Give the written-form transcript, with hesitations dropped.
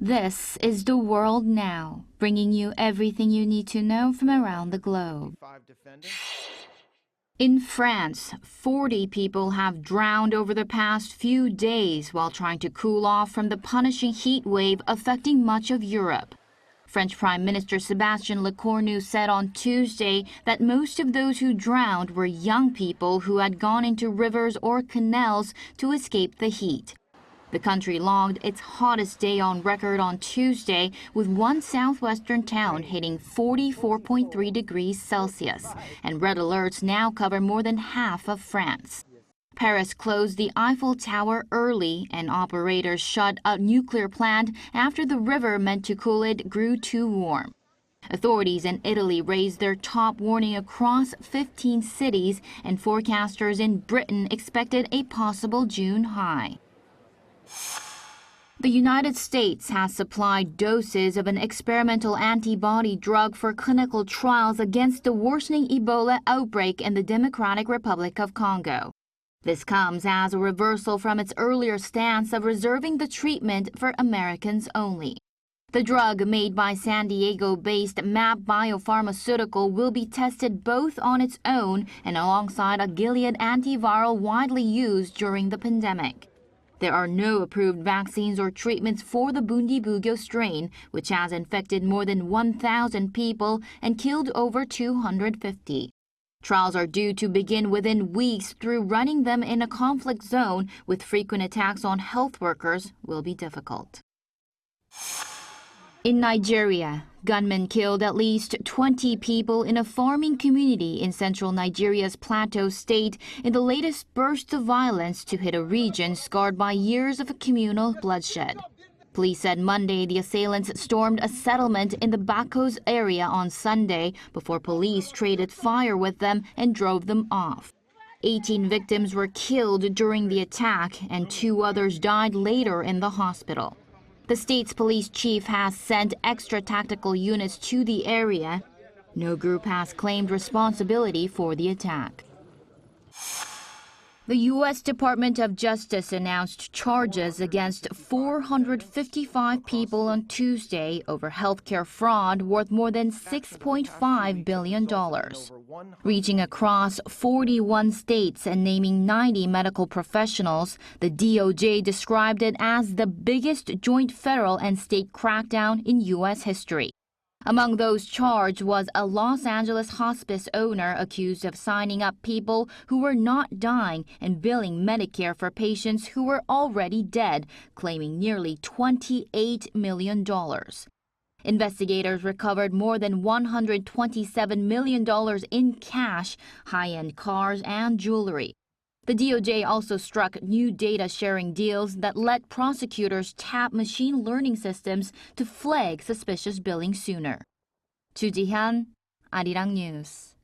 This is the world now, bringing you everything you need to know from around the globe. In France, 40 people have drowned over the past few days while trying to cool off from the punishing heat wave affecting much of Europe. French Prime Minister Sébastien Lecornu said on Tuesday that most of those who drowned were young people who had gone into rivers or canals to escape the heat. The country logged its hottest day on record on Tuesday, with one southwestern town hitting 44.3 degrees Celsius, and red alerts now cover more than half of France. Paris closed the Eiffel Tower early, and operators shut a nuclear plant after the river meant to cool it grew too warm. Authorities in Italy raised their top warning across 15 cities, and forecasters in Britain expected a possible June high. The United States has supplied doses of an experimental antibody drug for clinical trials against the worsening Ebola outbreak in the Democratic Republic of Congo. This comes as a reversal from its earlier stance of reserving the treatment for Americans only. The drug, made by San Diego-based MAP Biopharmaceutical, will be tested both on its own and alongside a Gilead antiviral widely used during the pandemic. There are no approved vaccines or treatments for the Bundibugyo strain, which has infected more than 1,000 people and killed over 250. Trials are due to begin within weeks through running them in a conflict zone, with frequent attacks on health workers will be difficult. In Nigeria, gunmen killed at least 20 people in a farming community in central Nigeria's Plateau State in the latest burst of violence to hit a region scarred by years of communal bloodshed. Police said Monday the assailants stormed a settlement in the Bakos area on Sunday before police traded fire with them and drove them off. 18 victims were killed during the attack, and 2 others died later in the hospital. The state's police chief has sent extra tactical units to the area. No group has claimed responsibility for the attack. The U.S. Department of Justice announced charges against 455 people on Tuesday over healthcare fraud worth more than $6.5 billion. Reaching across 41 states and naming 90 medical professionals, the DOJ described it as the biggest joint federal and state crackdown in U.S. history. Among those charged was a Los Angeles hospice owner accused of signing up people who were not dying and billing Medicare for patients who were already dead, claiming nearly $28 million. Investigators recovered more than $127 million in cash, high-end cars, and jewelry. The DOJ also struck new data-sharing deals that let prosecutors tap machine learning systems to flag suspicious billing sooner. Ju Ji-hyun, Arirang News.